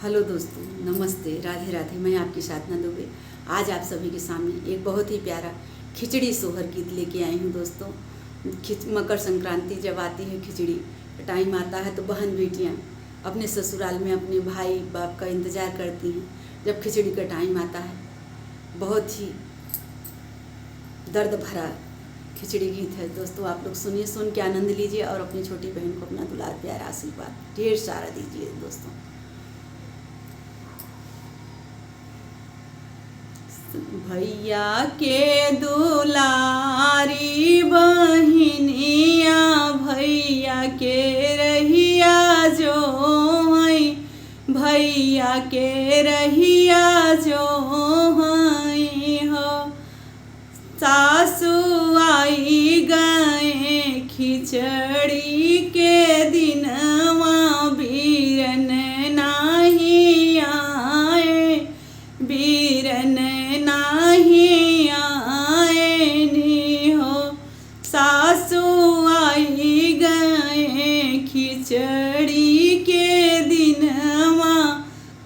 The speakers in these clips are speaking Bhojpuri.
हेलो दोस्तों, नमस्ते, राधे राधे। मैं आपकी साधना दुबे आज आप सभी के सामने एक बहुत ही प्यारा खिचड़ी सोहर गीत लेके आई हूँ। दोस्तों, मकर संक्रांति जब आती है, खिचड़ी का टाइम आता है तो बहन बेटियाँ अपने ससुराल में अपने भाई बाप का इंतज़ार करती हैं। जब खिचड़ी का टाइम आता है, बहुत ही दर्द भरा खिचड़ी गीत है। दोस्तों, आप लोग सुनिए, सुन के आनंद लीजिए और अपनी छोटी बहन को अपना दुलार प्यार आशीर्वाद ढेर सारा दीजिए। दोस्तों, भैया के दुलारी बहिनिया, भैया के रहिया जो है, भैया के रहिया जो है हो। सासू आई गए खिचड़ी के दिनवा, बीरन नाही आए, बीरन नाही आए नी हो। सासू आई गए खिचड़ी के दिनवा,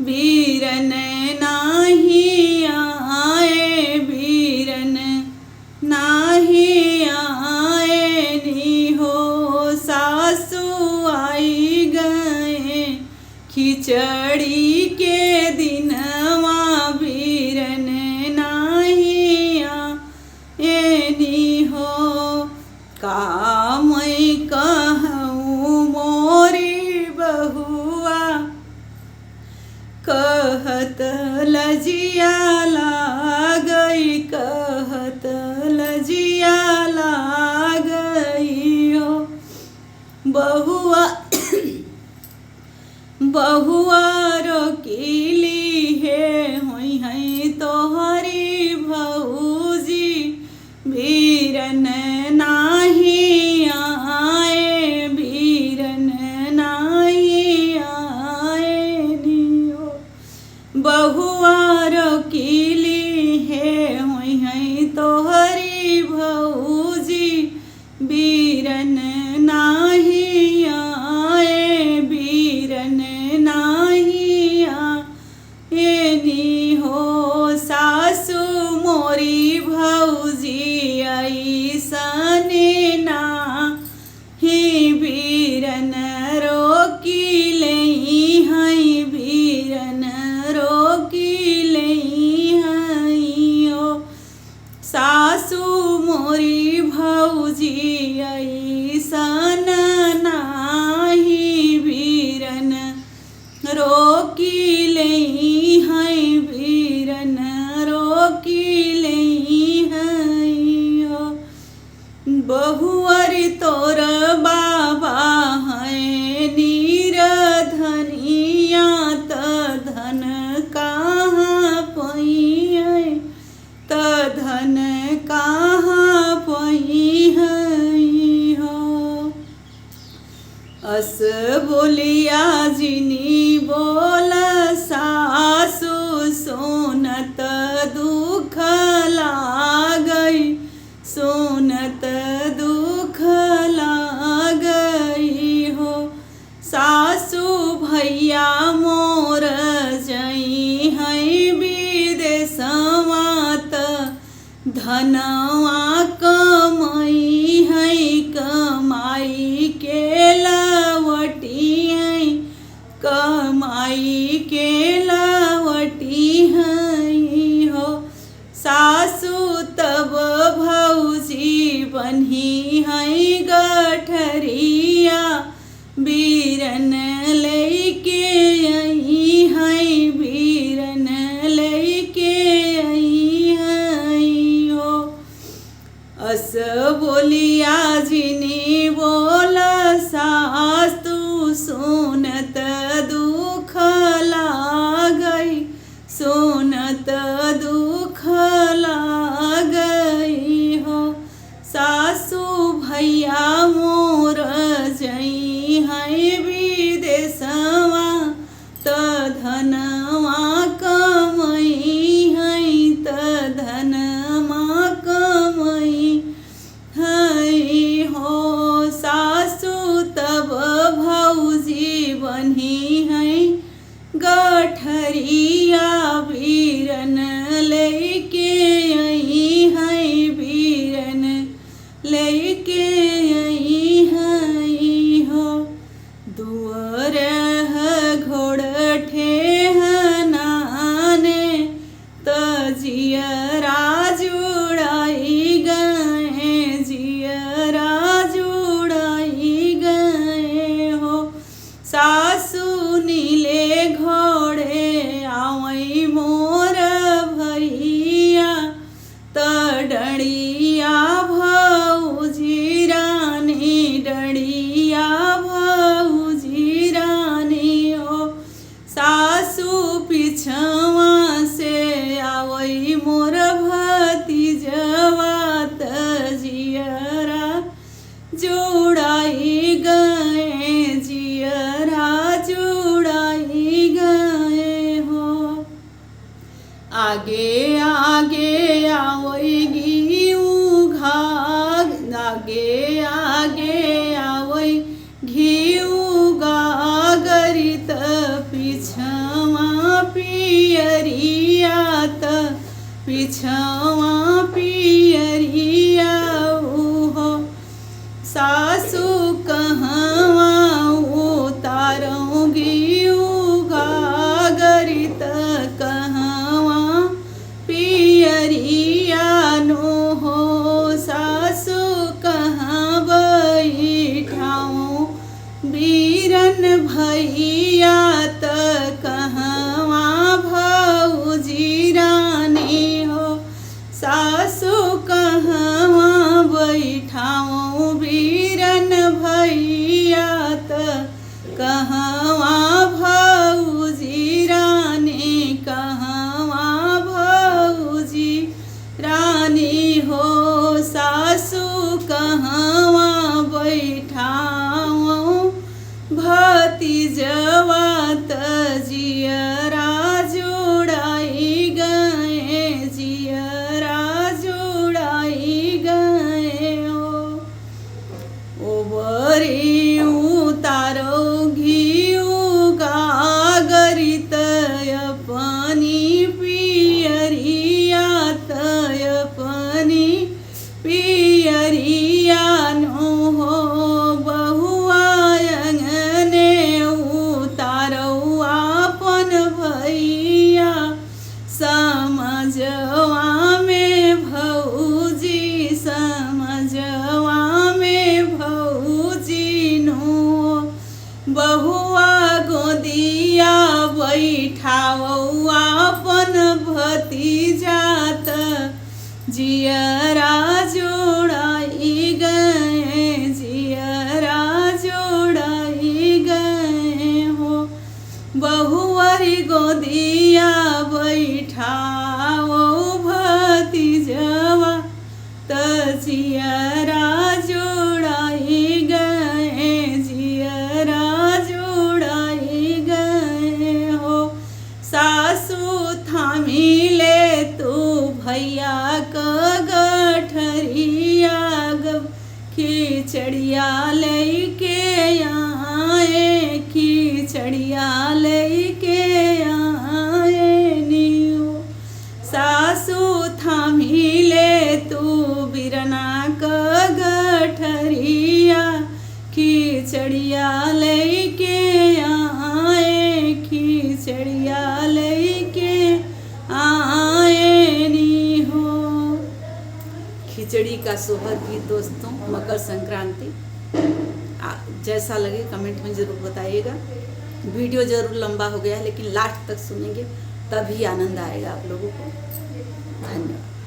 बीरन नाही आए, बीरन नाही आए नी हो। सासू आई गए खिचड़ी के दिनवा, बीरन नाही आए नी हो। का मैं कहूँ मोरी बहुआ, कहत लजिया लागई, कहत लजिया लागई हो। बहुआ बहुआ रोकीली है, हुई है तोहरी भौजी, बीरन नाही आए, बीरन नाही आए नी हो। बहुआ रोकीली है, हुई है तोहरी भौजी, बीरन नाही आए, बीरन नाही आए नी हो। सासू मोरी भौजी ऐसने ना ही, बीरन रोकी लई है, बीरन रोकी लई है ओ। सासू मोरी भौजी ऐसन नाही, बीरन रोकी लई है, बीरन रोकी लई है ओ। बहुअर तोर बाबा है नीरधनिया, त धन कहाँ पई है, त धन कहाँ पई है हो। अस बोलिया जिनी बोल सासू, सोनत दुख लागई, सोनत दुख लागई हो। सासू भैया मोर जई है विदेशवा, त धनवा कमाई है, कमाई के लवटी है, कमाई के लवटी है हो। सासू तब भौजी बन्ही है गठरिया, बीरन लेके आई है, बीरन लेके आई है हो। अस बोलिया जिनी बोल सास, तू सोनत दुख लागई, सोनत दुख लागई हो। सासू भैया मोर जई है विदेशवा, त धनवा कमई है, त धनमा कमई है हो। सासू तब भौजी बनी है गठ पियरिया बीरन लेके आई है, बीरन लेके आई है हो। दुअर घोड़ ठेहनाने तजियरा जुड़ाई गए, जियरा जुड़ाई गए हो। सासु नीले घोड़े आवई मोर भैया, त डड़िया भौजी रानी, डड़िया भौजी रानी हो। सासु पिछवा से आवई मोर भतीजवा, जियरा जुड़ाई गए, जियरा जुड़ाई गए हो। आगे आगे आवई घाग, आगे आगे आवई घिऊ गागरी, त पिछवा पियरिया, त पिछवा पियरिया हो। सासु कहवा उतारूँगी गागरी, त कहवा पियरिया नो हो। सासु कहाँ बैठाऊँ बीरन भैया, त कहवा भौजी रानी हो। सासु कहवा बैठाऊँ बीरन भैया, त कहवा भौजी रानी, कहवा भौजी रानी हो। सासु कहवा बैठाऊँ भतीजवा, त जियरा जुड़ाई गए, जियरा जुड़ाई गए हो। ओबरी उतारो घिऊ गागरी, त अपनी पियरिया, त अपनी पियरिया नो हो। बहुआ अंगने उतारो आपन भैया, समझवा में भौजी, समझवा में भौजी नो। बहुआ गोदिया बैठाओ आपन भतीजा, त जियरा जुड़ाई गए, जियरा जुड़ाई गए हो। बहुअरी गोदिया बैठाओ भतीजवा, त जियरा जुड़ाई गए, जियरा जुड़ाई गए हो। सासु थामी ले तू भैया क गठरिया, खिचड़िया लेके आए, खिचड़िया लेके आए नियो। सासु थामी ले तू बिरना क गठरिया, खिचड़िया लेके आए, खिचड़िया लेके आए नी हो। खिचड़ी का सोहर गीत दोस्तों, मकर संक्रांति। जैसा लगे कमेंट में ज़रूर बताइएगा। वीडियो ज़रूर लंबा हो गया है, लेकिन लास्ट तक सुनेंगे तभी आनंद आएगा आप लोगों को। धन्यवाद।